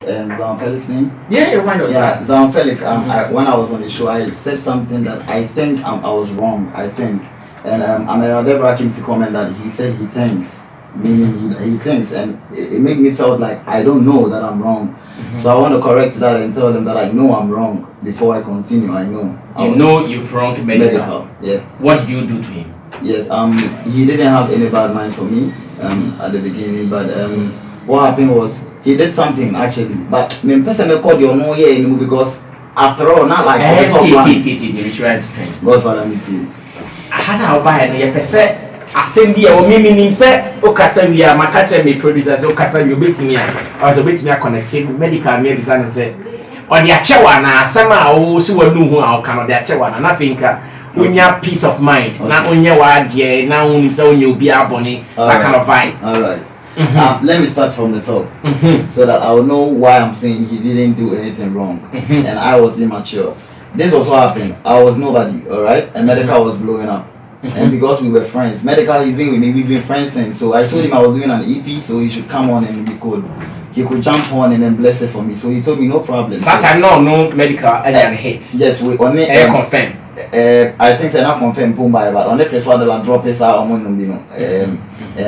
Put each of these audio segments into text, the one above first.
Zan Felix name? Yeah, why not? Yeah, Zan Felix. When I was on the show, I said something that I think I was wrong. I think, and I never came to comment that he said he thinks, meaning he thinks, and it made me felt like I don't know that I'm wrong. So I want to correct that and tell them that I know I'm wrong before I continue. I know. You know you've wronged Medikal. Yeah. What did you do to him? Yes. He didn't have any bad mind for me. At the beginning, but what happened was he did something actually. But me person me called you no yeah anymore because after all not like Richy Rymz. Godfather me too. Aha na buy no ye pese asem bi e o me nim se o kasa wi a maka che me producer se o kasa wi obetimi a o so obetimi a connect Medikal me design se o de achewa na asem a o si wanu hu a o kan o de achewa na finka unya peace of mind na unya wa de na unim se unya obi abone that kind of vibe. All right. Let me start from the top so that I will know why I'm saying he didn't do anything wrong and I was immature. This was what happened. I was nobody, all right, and Medikal was blowing up. And because we were friends, Medikal, he's been with me, we've been friends since. So I told him I was doing an EP, so he should come on and he could jump on and then bless it for me. So he told me no problem. Sometimes no Medikal and hate. Yes, we on it. Confirm. I think they're not confirmed Pumba, but on the Chris Waddle drop is out on you know,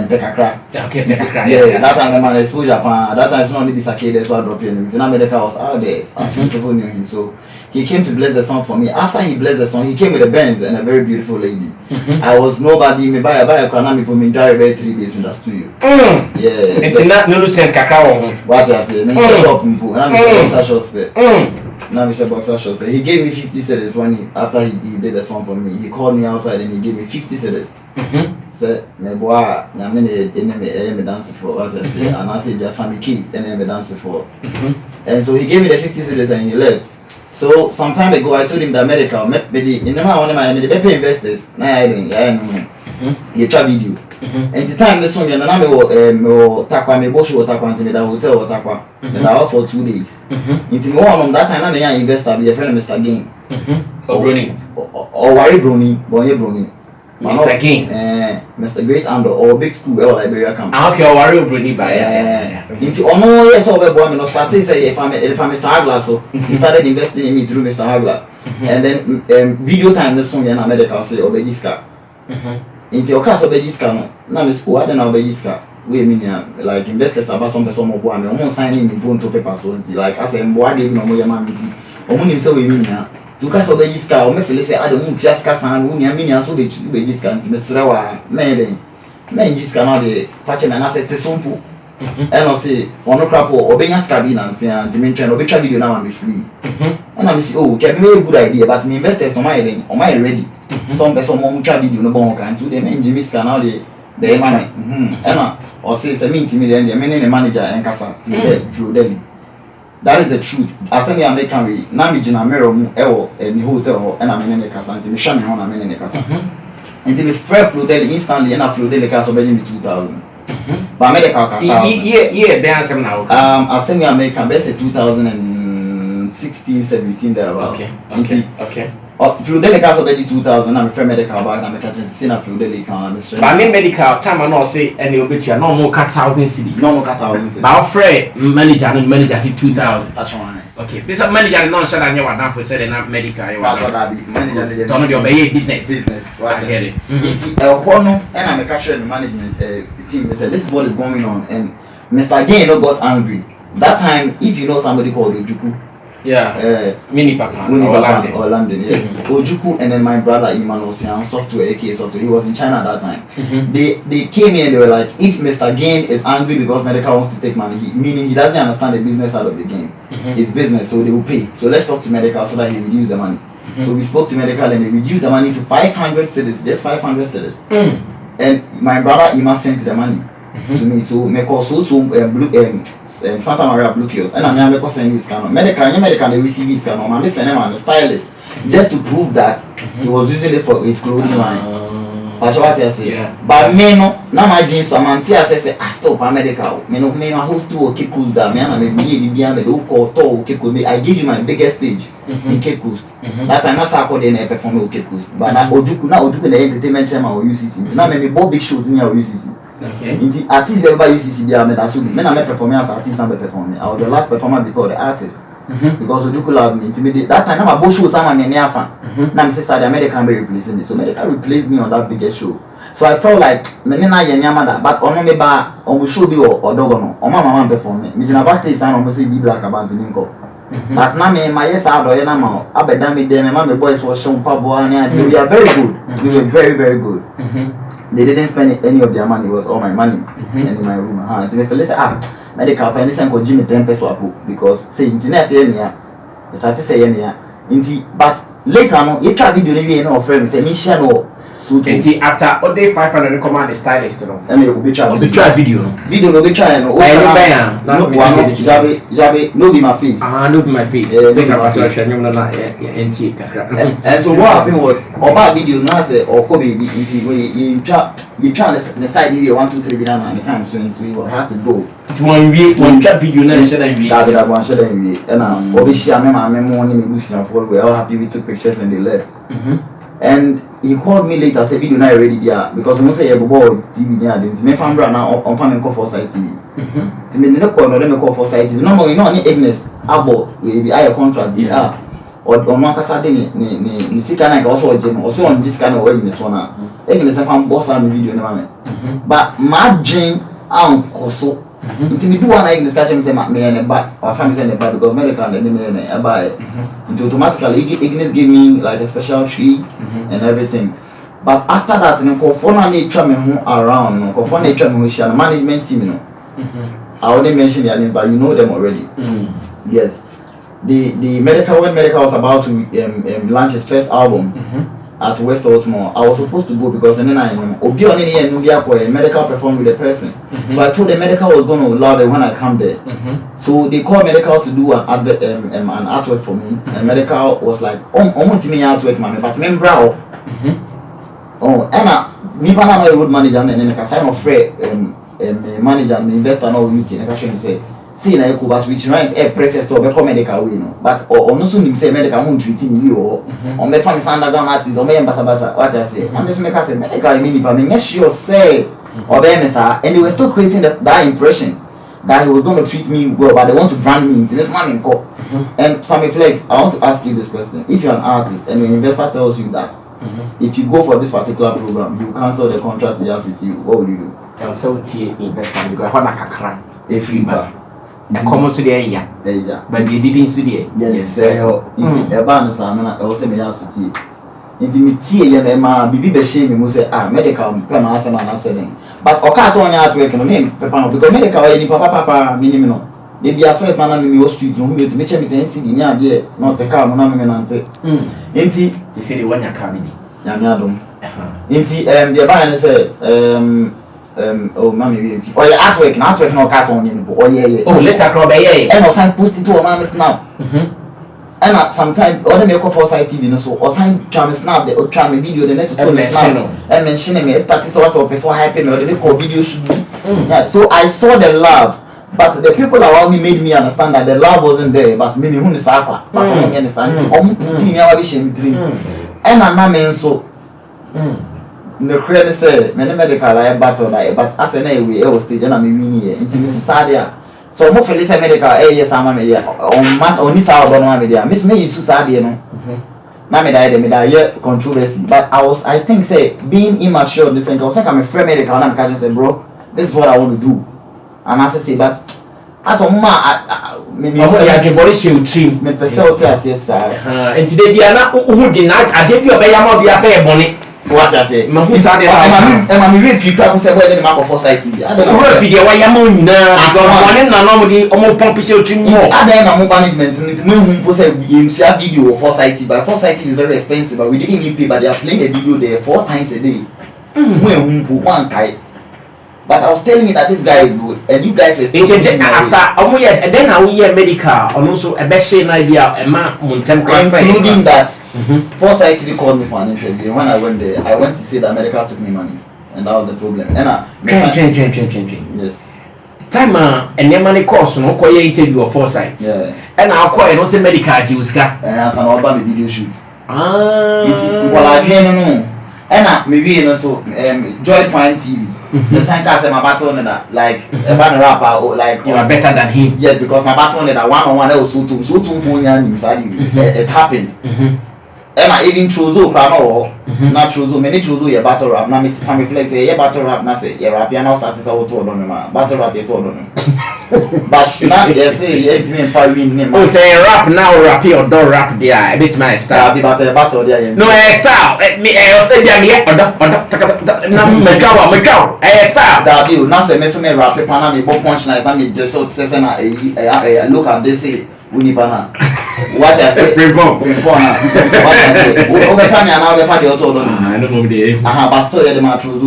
Pekakra. Okay, Pekakra. Yeah, that time the man exposure Japan. That time it's not only Bisake, that's why dropping. So now Medikal was out there. People knew him. So he came to bless the song for me. After he blessed the song, he came with a Benz and a very beautiful lady. I was nobody. Me buy a car, me put me drive every 3 days in the studio. Yeah. It's not no send kakao. What I say? Me shut up, and I'm boxer shorts. Now Mr. Boxer shows that he gave me 50 cedis when after he did the song for me. He called me outside and he gave me 50 cedis. Said, "My boy, I mean, me dance for us." I say, and I said, "Just some key, and me dance for." And so he gave me the 50 cedis and he left. So some time ago, I told him that Medikal, maybe in my pay investors. Now I didn't, you try video. And the time this one, and I me takwa me boss wo takwa into the hotel wo takwa. And I was for 2 days. Into me one that time I me an investor be a friend of Mr. Gain. Or Brony. Or worry Brony, Bonye Brony. Mr. Gain. Mr. Great Ando or big school or Liberia camp. Okay, or worry Brony by yeah. Into no yes over boy me no started say if I'm Mr. Hagler so he started investing in me through Mr. Hagler. And then video time this one and Medikal say Obediska. Into your case Obediska no. Na me school I don't know Obediska. We mean like investors about some person more boy me almost signing in bond to paper so like I say boy dey no more man busy. Omo nim say we mean ya. To case Obediska o me feel say I don't want just case and we mean so dey Obediska nti me sere wa me den. Me Obediska na dey fache me na say te sompo. And I say ono crap o obenya ska bi na nse anti me twɛn obetwa video na am be free. And I say oh can be a good idea but me investors no mind den o mind ready. Some person mo twa video no bon kan so dey me Jimmy ska na dey the money. And or say me then the manager and kasa through Delhi. That is the truth. I say me American we na me gina mirror mu ewo ni hotel and I me kasa anti me sha me ho na me kasa. Anti me free through Delhi instantly and through Delhi kasa be me 2000. But Medikal kaka. Yeah, dance now. I say me American be say 2016 17 there about. Okay. Through Delhi cast already 2000. I'm a friend Medikal, but I'm catching sin through Delhi can. But I mean Medikal time I not say any of it. No more cut 1,000 cities. No more cut 1,000 cities. But our friend manager see 2,000. That's right. Okay. This manager non shut down your one for selling up Medikal. That's what I be. Manager don't know your business. I get it. It's and I'm a catcher in the management team. They said this is what is going on, and Mr. Gain got angry. That time, if you know somebody called Ojuku. Yeah. Mini Papa or London, yes. Ojuku and then my brother Iman was on software, AK software. He was in China at that time. They came in and they were like, if Mr. Gain is angry because Medikal wants to take money, meaning he doesn't understand the business side of the game. It's business, so they will pay. So let's talk to Medikal so that he reduce the money. So we spoke to Medikal and they reduced the money to 500 cedis, just 500 cedis. And my brother Iman sent the money to me. So me call so to Santa Maria Blue Kills, and I'm going to send this kind of Medikal, they receive this kind of I'm sending him a stylist just to prove that he was using it for his clothing line. That's what I say. But me no, now my dreams so I'm say I stop Medikal. Me no, my host to keep cool that me and me do call to keep cool. I give you my biggest stage in Cape Coast. That time I saw they perform in Cape Coast. But now Ojuku the entertainment chairman or UCC. Now me bought big shows in your UCC. Okay. Inti artist never UCC be me that so me na me perform as artist na be perform. I was the last performer before the artist. Because Ojuku loved me intimidate. That time na my show sama me near fan. Na me say the Medikal be replacing me. So Medikal replaced me on that biggest show. So I felt like me na ye nyama that but ono me ba omo show bi o dogo no. O mama perform me. Me jina backstage stand omo say be black about nko. But now me my yes ado ye na ma abeda me dem me boys was show pabo and we are very good. We were very very good. They didn't spend any of their money. It was all my money in my room. So me feel say Medikal pen this go Jimmy 10 peso apo because say internet here me I started say me but later no you try video we no friend say me share no Enti after all day 500 command the stylist no. And you be try video no. Video no be try no. No no be my face. No be my face. Think about to share no na enti kakra. And so what happened was oba video na say or baby enti we you try the side video 1 2 3 be na time so we had to go. One trap video na share that video. That one share that video. And obi share me mo ni me busi na for we all happy we took pictures and they left. And he called me later said video not ready there because we say bobo TV there then me fan bra na on fan call for site TV. So me no call no dem call for site TV. No you know any Ignis abo we be higher contract be or no kasa de ni sika na also je also on this kind of way in this one Ignis fan boss am video na me. But my dream am koso until me do one Ignis catch me say me and back or family say back because Medikal and me and buy it automatically Ignis give me like a special treat and everything. But after that no conform na try me around no conform na try me share management team no. I already mentioned their name but you know them already. Yes. The Medikal when Medikal was about to launch his first album at West Osmo, I was supposed to go because then I Obi on any Medikal performed with a person. So I told the Medikal was going to love it when I come there. So they called Medikal to do an artwork for me. And Medikal was like, to me artwork, man, but remember and I road manager and then I sign off free manager and investor now UK and I can say see na you but Richy Rymz process to be Medikal we no but or no so him say Medikal won't treat me or me find underground artist or me basa what I say and just make us say Medikal me but me sure say or be me sir and they were still creating that impression that he was going to treat me well but they want to brand me into this man call and Sammy Flex I want to ask you this question if you're an artist and your investor tells you that if you go for this particular program you cancel the contract he has with you what would you do? I will so tie investment because I want kakra if you back come so there yeah but they didn't so there yes sir if e ba no sa na e wo se me ya so tie nti me tie ye na ma bibi be shame me mu say Medikal pe na ase na say den but o ka so onya atwork no me pepa no because Medikal ye ni papa minimum no they be first na me was street no me to me che me ten city nya de no te ka mo na me nante nti you see the one ya ka me di nya me adom nti the ba na say oh mommy we oh yeah artwork no cast on you oh yeah oh later crop yeah and I post it to my snap and sometimes other make for site TV no so or time try me snap the or try me video the next to snap and mention me start so was person hype me or the call video should be yeah so I saw the love but the people around me made me understand that the love wasn't there but me who is aqua but I don't understand putting never be shame dream and I mean so no credit say me Medikal I battle that but as an way I was stage na me win here into Mrs. Sadia so mo feel say Medikal yes am me there on mass on this hour don me there miss me use Sadia no na me die controversy but I think say being immature this thing I was like I'm a friend Medikal na me can say bro this is what I want to do and I say but as a ma me ya ke body show trim me pese o ti ase sir and today dia na who dey na ade bi obeya ma bi ase e boni what I say ma who sa dey na me read few people say boy dey ma for site I don't know who fi dey wa ya ma nyina because one na no mo di omo pump show trim mo I dey na mo management ni mo hu po say you share video for site but for site is very expensive but we didn't even pay but they are playing a video there 4 times a day mo hu po one kai. But I was telling you that this guy is good, and you guys were still after yes, and then we hear Medikal, and also a best idea, a man, including that. Foresight TV called me for an interview. When I went there, I went to say that Medikal took me money, and that was the problem. And yes. Time and your money cost no call your interview of Foresight. Yeah. And I'll call and also Medikal Jiuska. And as an Obama video shoot. Well, I no. And maybe you know so Joy Point TV. The same case my battle on that like a band rapper or like you are better than him. Yes, because my battle on that one else so to it happened. And I even chose not choose many choose your battle rap. Now Mr. Family Flex say yeah battle rap now say yeah rap you now start is out to on battle rap you told on. But now they say it's me for win name. Oh say rap now rap or don't rap there a bit my style. Be battle there. No style. Me stay there me na Medikal style. That you now say me so me rap paper na me bo punch na me just so say na look at this say unibana. What I say? What I say? Over time, I now have the auto. I don't know the. But still, the match was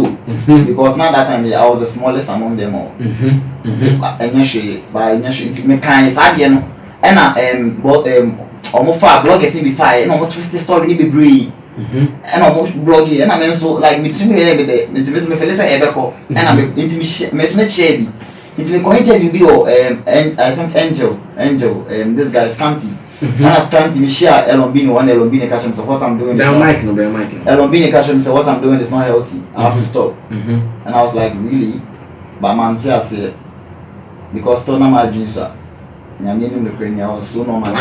because now that time I was the smallest among them all. Initially, by initially, me kind of you know, and almost far bloggers need be fire, and almost twist the story need be brave. And almost bloggy, and I mean so like me to me every day, me to me feel like Ebeko, and I'm into me shady. It's been going to interview and I think Angel, this guy is Scanty. And as Scanty, me share Elombini, one Elombini catch him, so what I'm doing is Elombini catch him, so what I'm doing is not healthy. I have to stop. And I was like, really? But man, I say, because Tona my jeans, I mean, the Ukrainian, I was so normal.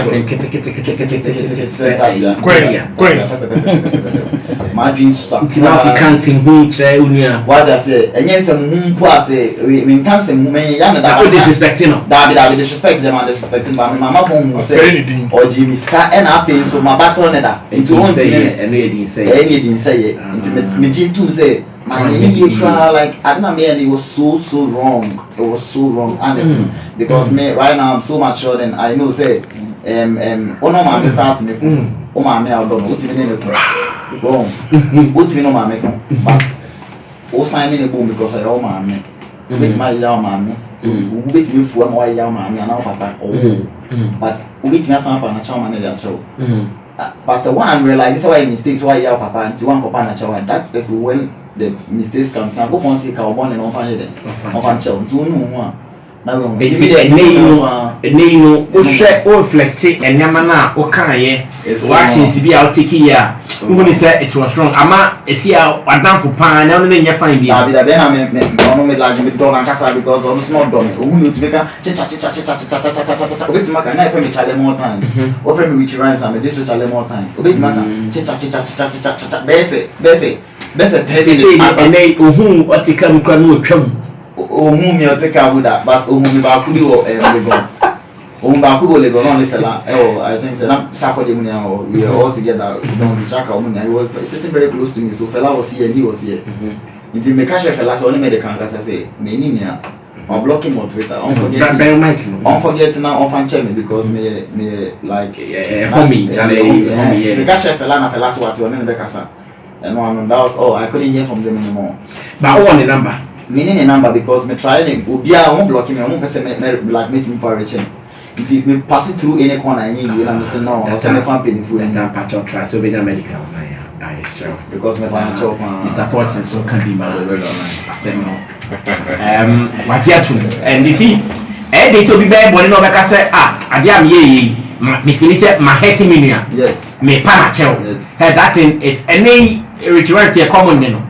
My jeans, now he can't sing which what I say, and yes, some poise, we can't say many young that disrespecting. That be disrespect them and disrespecting my mama home say or Jimmy Scar and happy so my battle that into one thing and they didn't say it. Into me Jim to say my name cry like I don't know man it was so wrong. It was so wrong honestly. Because me right now I'm so mature and I know say oh no my part me oh my me I don't know what's my name wrong. What's me no my make but oh sign me the boom because I oh my me. Which my young mommy. Which you for my young mommy and our papa but which me some papa na chow man dey chow. But the one realize this why mistakes why your papa and one papa na chow that is when the mistakes come some go on see ka born and on find them on find chow so no now we it's the name o share o reflect and nyama na o kan ye watching si be out take here who say it was wrong ama esi a wadam for pan na no nya fine bi da be na me no me like me don kasa because on small don o mu to make cha o bit maka na e me chale more times o friend me Richy Rymz and me this chale more times o bit maka cha bese say and ohun o tika mu kra no twam ohun mi o tika buda but ohun mi ba ku bi wo Legon ohun ba ku bo Legon no le fela I think say na Saturday morning we were all together don check out morning he was sitting very close to me so fela was here and he was here until me catch fela so only Medikal can say me ni nia on blocking on Twitter on forget now on fan check me because me like homie me catch fela na fela so what you me kasa and no that was I couldn't hear from them anymore but what the number meaning a number because me trying obia won't block me I won't person me like meet me for reaching if me passing through any corner I need you and say no I say me fan pay food that part of try so be Medikal I sure because me fan chop Mr. Forson so can be my say no what you and you see they so be bad but no make say ade am ye me feel say my hurt me yes me pana chel that thing is any Richy Rymz common no.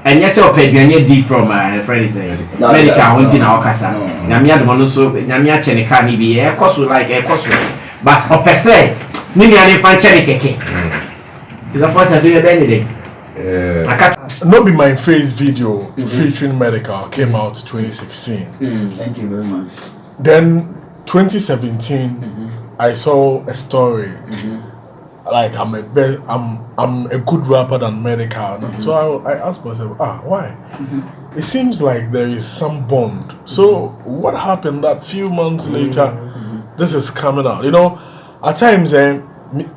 And yes, I paid you D from my friend say Medikal went in our casa. Namia the one so Namia Chenika ni be a cost like a cost. But per se, Nini and fan Chenikeke. Is a first as in a bendy. Not be my face video featuring Medikal came out 2016. Thank you very much. Then 2017, I saw a story. Like I'm a good rapper than Medikal. So I asked myself, why? It seems like there is some bond. So what happened that few months later, this is coming out? You know, at times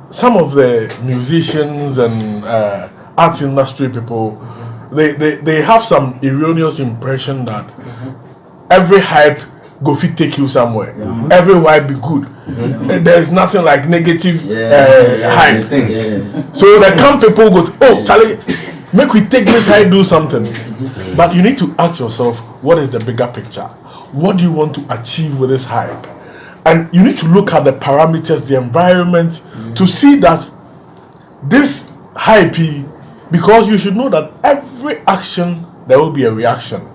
some of the musicians and arts industry people, they have some erroneous impression that every hype go fit take you somewhere. Every hype be good. There is nothing like negative hype. So the camp people go, Charlie, make we take this hype, do something. But you need to ask yourself, what is the bigger picture? What do you want to achieve with this hype? And you need to look at the parameters, the environment, to see that this hype because you should know that every action there will be a reaction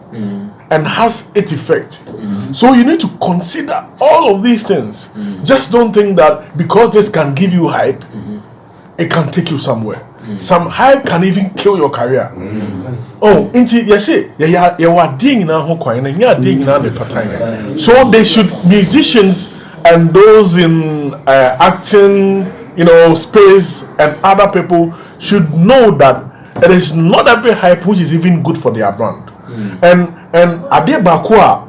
and has its effect. So you need to consider all of these things. Just don't think that because this can give you hype, it can take you somewhere. Some hype can even kill your career. Oh, you say, you are doing now, so they should, musicians and those in acting, space and other people should know that it is not every hype which is even good for their brand. And Ade Bakwa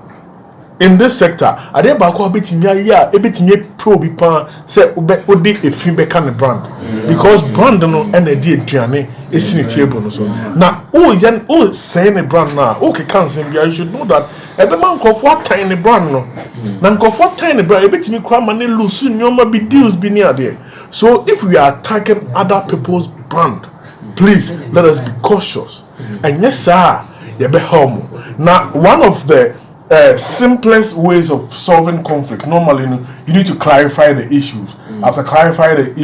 in this sector, Ade Bakwa betimi probi pan say odi efin be kan brand because brand no and edi aduane esini table no so. Na o say ne brand na o ke kan say you should know that every man go for tiny brand no. Na go for tiny brand e betimi kwa man lose nyoma be deals be near there. So if we are attacking other people's brand, please let us be cautious. And yes sir, now one of the simplest ways of solving conflict, normally you need to clarify the issues. After clarifying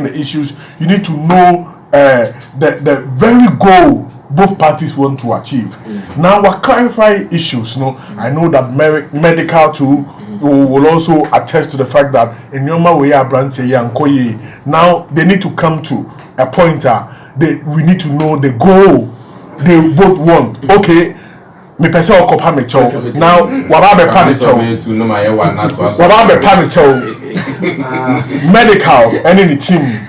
the issues, you need to know the very goal both parties want to achieve. Now we clarify issues. I know that Medikal too will also attest to the fact that in Yoma we are branch now they need to come to a point we need to know the goal they both want. Okay, me person okopa me chow. Now waba be pa me chow. Waba be pa me chow. Medikal any team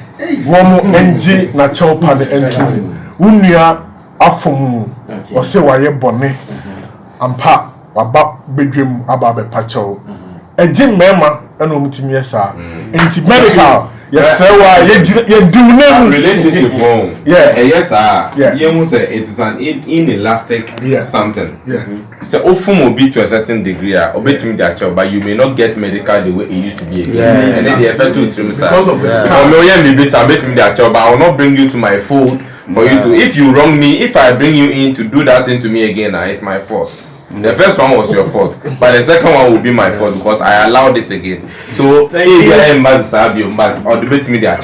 womo NG na chow pa the entry. Unia afom o se waye bone. Ampa waba bedwem aba be pa chow. Eje mema ena omtimi esa. Enti Medikal yes, sir. You do not relationship. Yes, sir. You say it is an inelastic something. So, often will be to a certain degree, obey to me that job, but you may not get Medikal the way it used to be. And then the effect to because of this. I will not bring you to my fold for you to. If you wrong me, if I bring you in to do that thing to me again, it's my fault. The first one was your fault, but the second one will be my fault because I allowed it again. So, if you are in bad, or debate me there.